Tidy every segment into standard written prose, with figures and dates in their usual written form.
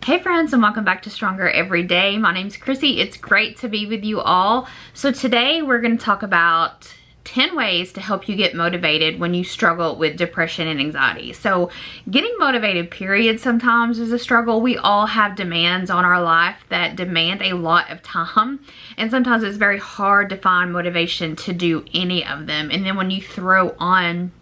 Hey friends, and welcome back to Stronger Every Day. My name's Chrissy. It's great to be with you all. So today we're going to talk about 10 ways to help you get motivated when you struggle with depression and anxiety. So getting motivated, period, sometimes is a struggle. We all have demands on our life that demand a lot of time, and sometimes it's very hard to find motivation to do any of them. And then when you throw on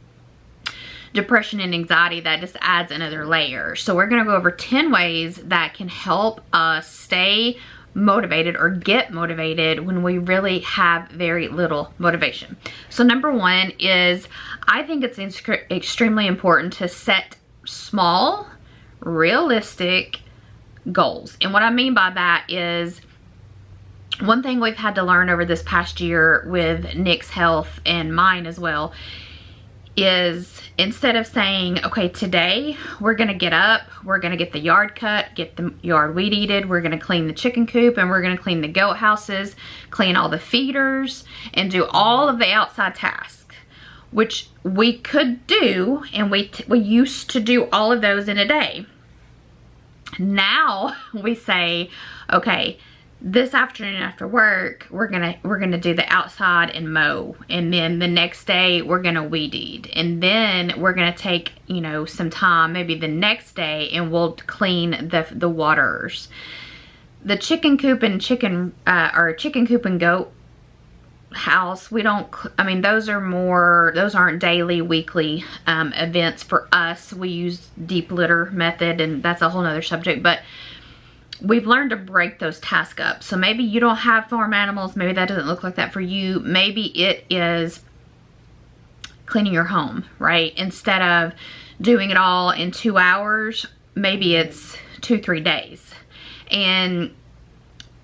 depression and anxiety, that just adds another layer. So we're going to go over 10 ways that can help us stay motivated or get motivated when we really have very little motivation. So number one is, I think it's extremely important to set small, realistic goals. And what I mean by that is, one thing we've had to learn over this past year with Nick's health and mine as well is, instead of saying, okay, today we're gonna get up, we're gonna get the yard cut, get the yard weed eated, we're gonna clean the chicken coop, and we're gonna clean the goat houses, clean all the feeders, and do all of the outside tasks, which we could do, and we used to do all of those in a day. Now we say, okay, this afternoon after work, we're gonna do the outside and mow, and then the next day we're gonna weed eat, and then we're gonna take, you know, some time maybe the next day and we'll clean the waters. The chicken coop and chicken coop and goat house, we don't, I mean, those aren't daily, weekly events for us. We use deep litter method, and that's a whole nother subject, but we've learned to break those tasks up. So maybe you don't have farm animals. Maybe that doesn't look like that for you. Maybe it is cleaning your home, right? Instead of doing it all in 2 hours, maybe it's 2-3 days. And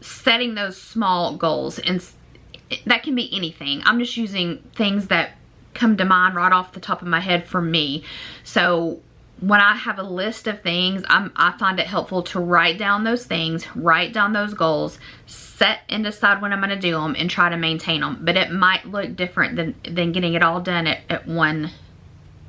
setting those small goals, and that can be anything. I'm just using things that come to mind right off the top of my head for me. So when I have a list of things, I find it helpful to write down those things, write down those goals, set and decide when I'm going to do them, and try to maintain them. But it might look different than getting it all done at one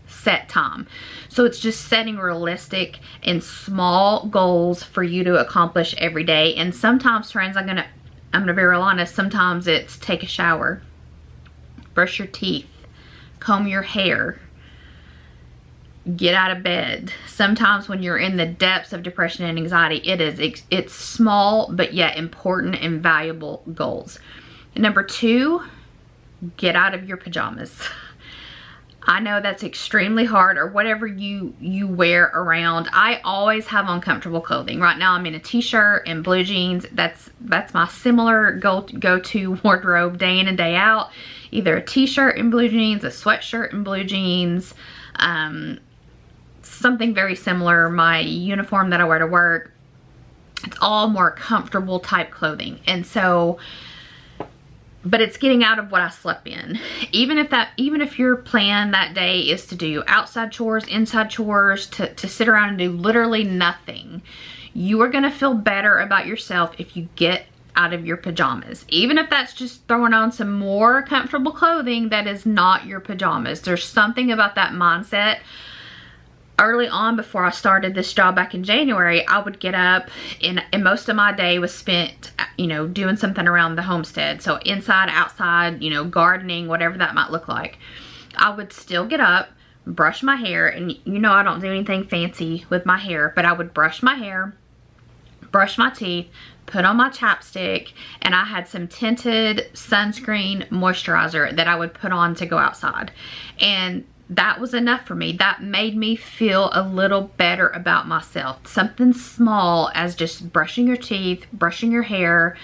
set time. So it's just setting realistic and small goals for you to accomplish every day. And sometimes, friends, I'm gonna be real honest, sometimes it's take a shower, brush your teeth, comb your hair, get out of bed. Sometimes when you're in the depths of depression and anxiety, it's small but yet important and valuable goals. And number two, get out of your pajamas. I know that's extremely hard, or whatever you wear around. I always have uncomfortable clothing. Right now I'm in a t-shirt and blue jeans. That's my similar go-to wardrobe day in and day out. Either a t-shirt and blue jeans, a sweatshirt and blue jeans, something very similar. My uniform that I wear to work, it's all more comfortable type clothing. And so, but it's getting out of what I slept in. Even if your plan that day is to do outside chores, inside chores, to sit around and do literally nothing, you are gonna feel better about yourself if you get out of your pajamas. Even if that's just throwing on some more comfortable clothing that is not your pajamas. There's something about that mindset. Early on, before I started this job back in January, I would get up and most of my day was spent, you know, doing something around the homestead. So inside, outside, you know, gardening, whatever that might look like. I would still get up, brush my hair, and you know I don't do anything fancy with my hair, but I would brush my hair, brush my teeth, put on my chapstick, and I had some tinted sunscreen moisturizer that I would put on to go outside. And that was enough for me. That made me feel a little better about myself. Something small as just brushing your teeth, brushing your hair,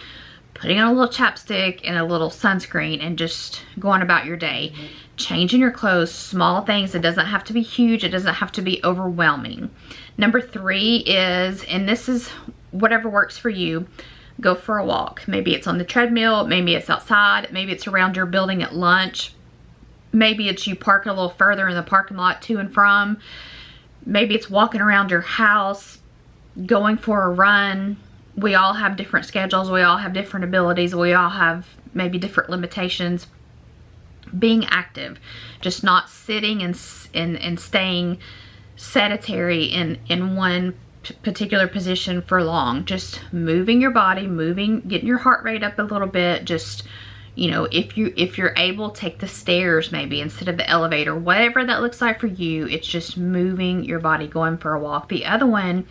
putting on a little chapstick and a little sunscreen, and just going about your day. Changing your clothes, small things. It doesn't have to be huge. It doesn't have to be overwhelming. Number three is, and this is whatever works for you, go for a walk. Maybe it's on the treadmill, maybe it's outside, maybe it's around your building at lunch. Maybe it's you parking a little further in the parking lot to and from. Maybe it's walking around your house, going for a run. We all have different schedules. We all have different abilities. We all have maybe different limitations. Being active, just not sitting and staying sedentary in one particular position for long. Just moving your body, getting your heart rate up a little bit. Just, you know, if you're able, take the stairs maybe instead of the elevator, whatever that looks like for you. It's just moving your body, going for a walk. The other one,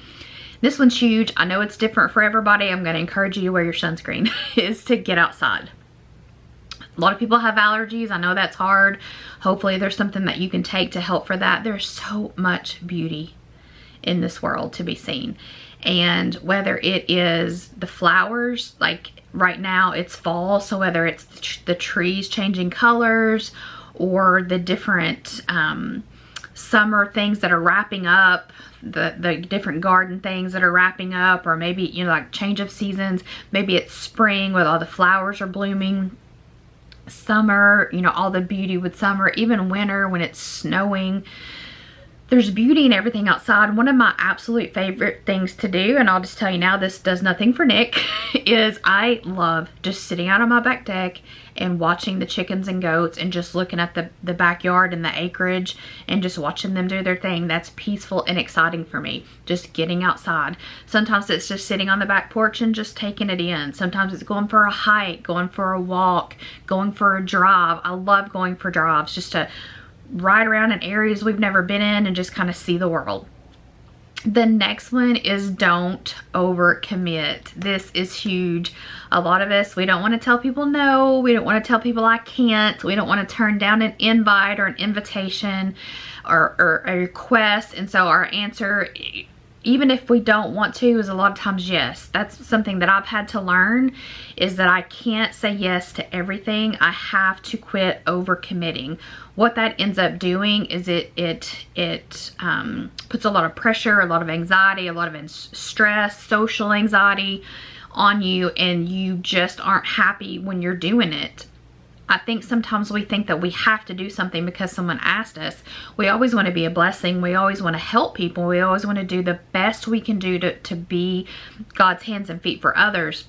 this one's huge. I know it's different for everybody. I'm going to encourage you to wear your sunscreen, is to get outside. A lot of people have allergies. I know that's hard. Hopefully there's something that you can take to help for that. There's so much beauty in this world to be seen. And whether it is the flowers, like right now it's fall, so whether it's the trees changing colors, or the different summer things that are wrapping up, the different garden things that are wrapping up, or maybe, you know, like change of seasons. Maybe it's spring with all the flowers are blooming. Summer, you know, all the beauty with summer, even winter when it's snowing. There's beauty in everything outside. One of my absolute favorite things to do, and I'll just tell you now, this does nothing for Nick, is I love just sitting out on my back deck and watching the chickens and goats and just looking at the backyard and the acreage and just watching them do their thing. That's peaceful and exciting for me, just getting outside. Sometimes it's just sitting on the back porch and just taking it in. Sometimes it's going for a hike, going for a walk, going for a drive. I love going for drives, just to ride around in areas we've never been in and just kind of see the world. The next one is don't overcommit. This is huge. A lot of us, we don't want to tell people no. We don't want to tell people I can't. We don't want to turn down an invite or an invitation or a request. And so our answer, even if we don't want to, is a lot of times yes. That's something that I've had to learn, is that I can't say yes to everything. I have to quit overcommitting. What that ends up doing is it puts a lot of pressure, a lot of anxiety, a lot of stress, social anxiety on you, and you just aren't happy when you're doing it. I think sometimes we think that we have to do something because someone asked us. We always want to be a blessing. We always want to help people. We always want to do the best we can do to be God's hands and feet for others.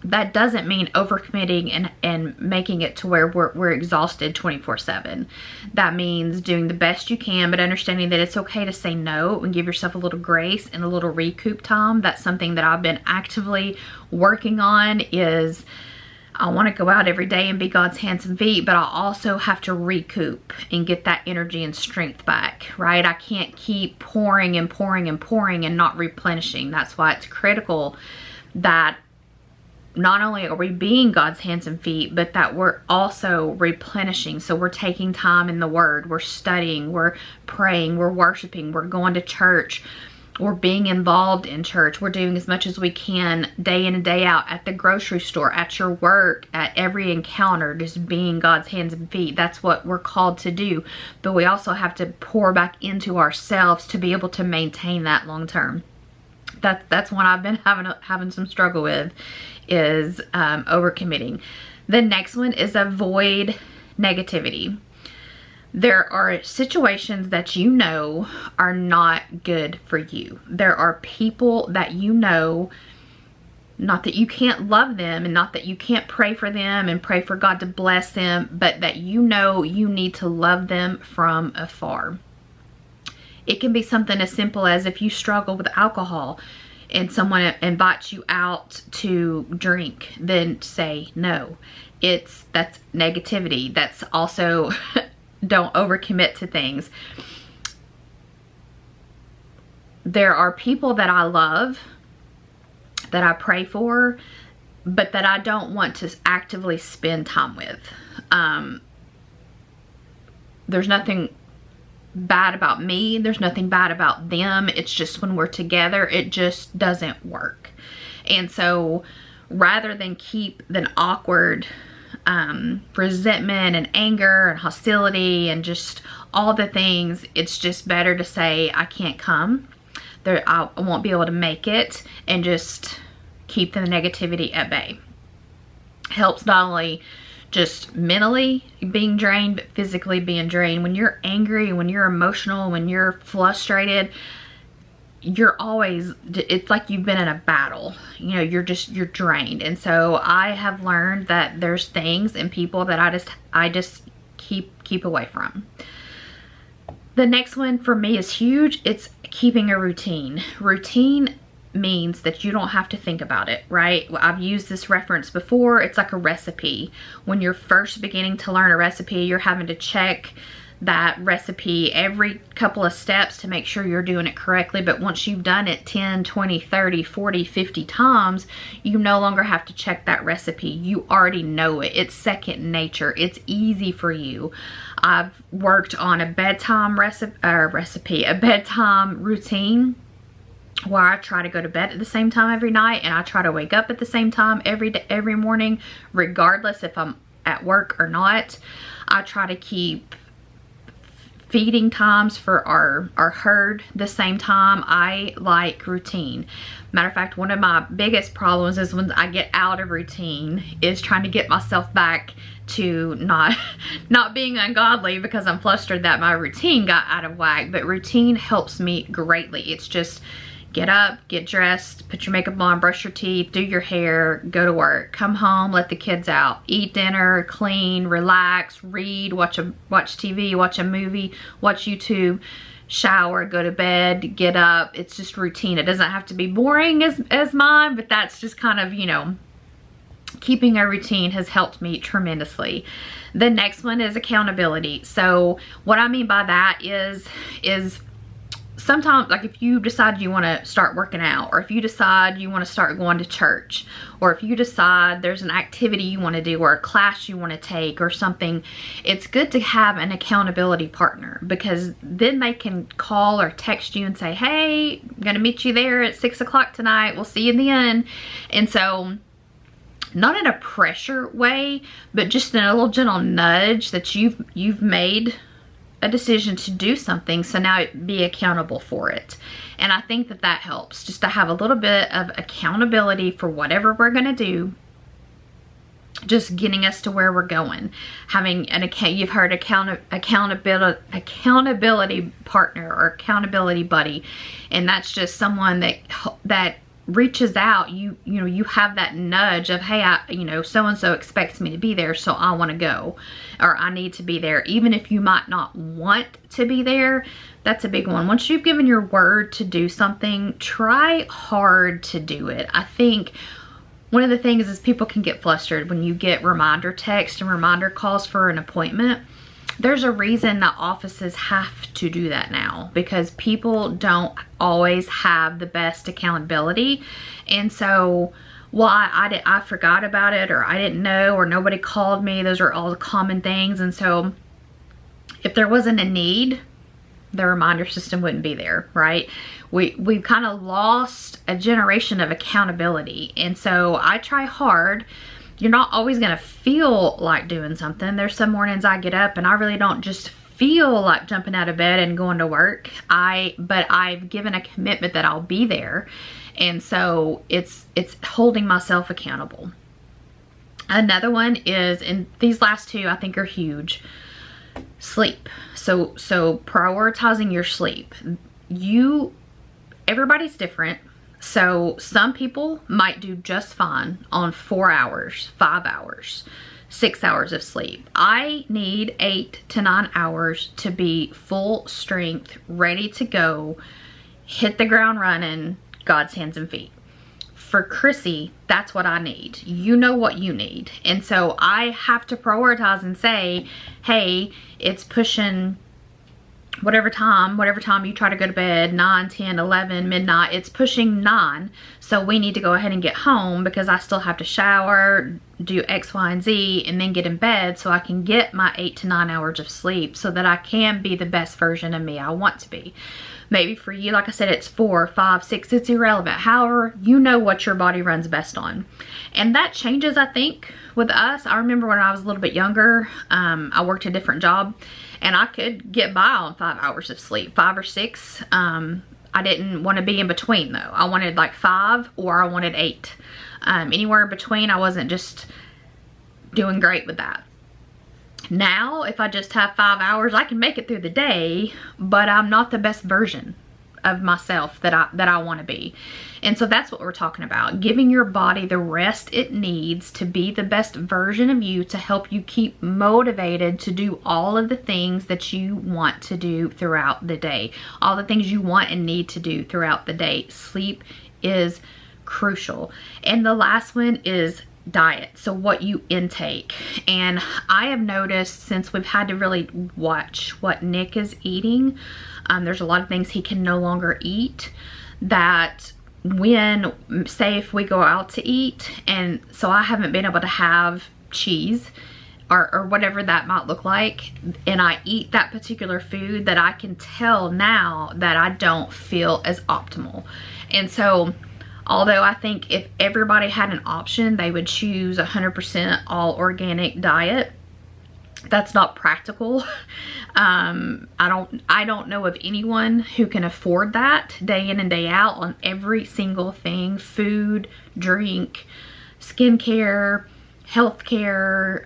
That doesn't mean overcommitting and making it to where we're exhausted 24/7. That means doing the best you can, but understanding that it's okay to say no and give yourself a little grace and a little recoup time. That's something that I've been actively working on. Is I want to go out every day and be God's hands and feet, but I also have to recoup and get that energy and strength back, right? I can't keep pouring and pouring and pouring and not replenishing. That's why it's critical that not only are we being God's hands and feet, but that we're also replenishing. So we're taking time in the Word, we're studying, we're praying, we're worshiping, we're going to church, we're being involved in church, we're doing as much as we can day in and day out at the grocery store, at your work, at every encounter, just being God's hands and feet. That's what we're called to do. But we also have to pour back into ourselves to be able to maintain that long term. That's one I've been having some struggle with, is overcommitting. The next one is avoid negativity. There are situations that you know are not good for you. There are people that you know, not that you can't love them and not that you can't pray for them and pray for God to bless them, but that you know you need to love them from afar. It can be something as simple as if you struggle with alcohol and someone invites you out to drink, then say no. That's negativity. That's also don't overcommit to things. There are people that I love, that I pray for, but that I don't want to actively spend time with. There's nothing bad about me. There's nothing bad about them. It's just when we're together, it just doesn't work. And so rather than keep an awkward resentment and anger and hostility and just all the things, it's just better to say, I can't come. I won't be able to make it, and just keep the negativity at bay. Helps not only just mentally being drained, but physically being drained. When you're angry, when you're emotional, when you're frustrated, you're always, it's like you've been in a battle. You know, you're drained. And so I have learned that there's things and people that I just keep away from. The next one for me is huge. It's keeping a routine. Routine means that you don't have to think about it, right? I've used this reference before. It's like a recipe. When you're first beginning to learn a recipe, you're having to check that recipe every couple of steps to make sure you're doing it correctly. But once you've done it 10, 20, 30, 40, 50 times, you no longer have to check that recipe. You already know it. It's second nature. It's easy for you. I've worked on a bedtime a bedtime routine where I try to go to bed at the same time every night, and I try to wake up at the same time every morning, regardless if I'm at work or not. I try to keep feeding times for our herd the same time. I like routine. Matter of fact, one of my biggest problems is when I get out of routine is trying to get myself back to not being ungodly, because I'm flustered that my routine got out of whack. But routine helps me greatly. It's just get up, get dressed, put your makeup on, brush your teeth, do your hair, go to work, come home, let the kids out, eat dinner, clean, relax, read, watch TV, watch a movie, watch YouTube, shower, go to bed, get up. It's just routine. It doesn't have to be boring as mine, but that's just kind of, you know, keeping a routine has helped me tremendously. The next one is accountability. So what I mean by that is sometimes, like, if you decide you want to start working out, or if you decide you want to start going to church, or if you decide there's an activity you want to do or a class you want to take or something, it's good to have an accountability partner, because then they can call or text you and say, hey, I'm going to meet you there at 6 o'clock tonight. We'll see you then. And so, not in a pressure way, but just in a little gentle nudge that you've made a decision to do something, so now be accountable for it. And I think that helps, just to have a little bit of accountability for whatever we're going to do, just getting us to where we're going. Having you've heard accountability partner or accountability buddy, and that's just someone that reaches out. You know, you have that nudge of, hey, so and so expects me to be there, so I want to go, or I need to be there, even if you might not want to be there. That's a big one. Once you've given your word to do something, try hard to do it. I think one of the things is people can get flustered when you get reminder text and reminder calls for an appointment. There's a reason that offices have to do that now, because people don't always have the best accountability. And so while I forgot about it, or I didn't know, or nobody called me, those are all the common things. And so if there wasn't a need, the reminder system wouldn't be there, right? We've kind of lost a generation of accountability. And so I try hard. You're not always going to feel like doing something. There's some mornings I get up and I really don't just feel like jumping out of bed and going to work. But I've given a commitment that I'll be there. And so it's holding myself accountable. Another one is, and these last two I think are huge, sleep. So prioritizing your sleep. Everybody's different. So some people might do just fine on 4 hours, 5 hours, 6 hours of sleep. I need 8 to 9 hours to be full strength, ready to go, hit the ground running, God's hands and feet. For Chrissy, that's what I need. You know what you need. And so I have to prioritize and say, hey, it's pushing whatever time you try to go to bed, 9, 10, 11, midnight, it's pushing 9. So we need to go ahead and get home, because I still have to shower, do X, Y, and Z, and then get in bed so I can get my 8 to 9 hours of sleep, so that I can be the best version of me I want to be. Maybe for you, like I said, it's 4, 5, 6, it's irrelevant. However, you know what your body runs best on. And that changes, I think, with us. I remember when I was a little bit younger, I worked a different job, and I could get by on 5 hours of sleep, 5 or 6. I didn't want to be in between though. I wanted like 5 or I wanted 8. Anywhere in between, I wasn't just doing great with that. Now, if I just have 5 hours, I can make it through the day, but I'm not the best version of myself that I want to be. And so that's what we're talking about. Giving your body the rest it needs to be the best version of you, to help you keep motivated to do all of the things that you want to do throughout the day. All the things you want and need to do throughout the day. Sleep is crucial. And the last one is diet. So what you intake. And I have noticed, since we've had to really watch what Nick is eating, there's a lot of things he can no longer eat, that when, say if we go out to eat, and so I haven't been able to have cheese or whatever that might look like, and I eat that particular food, that I can tell now that I don't feel as optimal. And so although I think if everybody had an option, they would choose 100% all organic diet, that's not practical. I don't know of anyone who can afford that day in and day out on every single thing: food, drink, skincare, healthcare,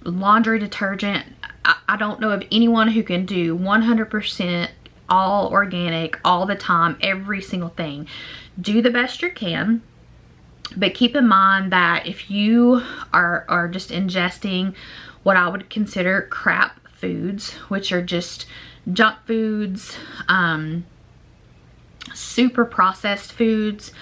laundry detergent. I don't know of anyone who can do 100% all organic all the time, every single thing. Do the best you can, but keep in mind that if you are just ingesting what I would consider crap foods, which are just junk foods, super processed foods,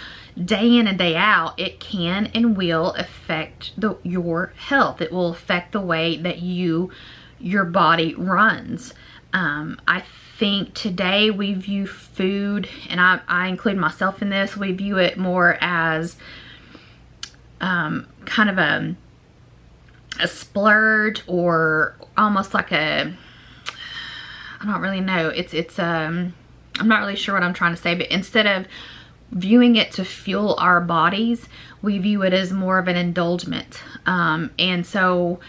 day in and day out, it can and will affect your health. It will affect the way that your body runs. I think today we view food, and I include myself in this, we view it more as kind of a splurge, or almost like I don't really know. I'm not really sure what I'm trying to say, but instead of viewing it to fuel our bodies, we view it as more of an indulgence. And so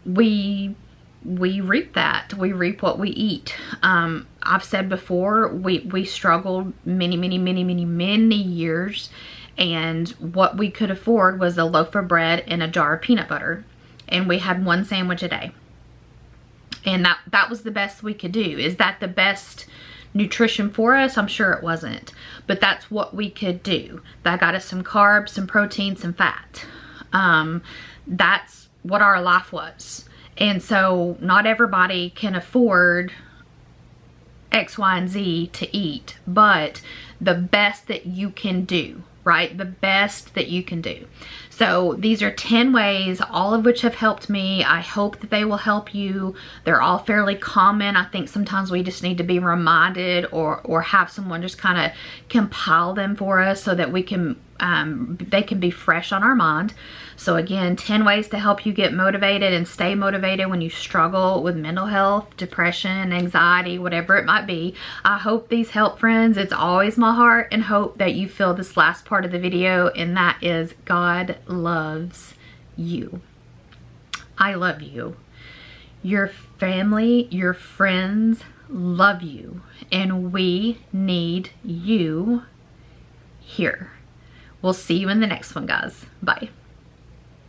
we reap that. We reap what we eat. I've said before, we struggled many years, and what we could afford was a loaf of bread and a jar of peanut butter, and we had one sandwich a day, and that was the best we could do. Is that the best nutrition for us? I'm sure it wasn't, but that's what we could do. That got us some carbs, some protein, some fat. That's what our life was. And so not everybody can afford X, Y, and Z to eat, but the best that you can do, right? The best that you can do. So these are 10 ways, all of which have helped me. I hope that they will help you. They're all fairly common. I think sometimes we just need to be reminded, or have someone just kind of compile them for us so that we can they can be fresh on our mind. So again, 10 ways to help you get motivated and stay motivated when you struggle with mental health, depression, anxiety, whatever it might be. I hope these help, friends. It's always my heart and hope that you feel this last part of the video, and that is God loves you. I love you. Your family, your friends love you, and we need you here. We'll see you in the next one, guys. Bye.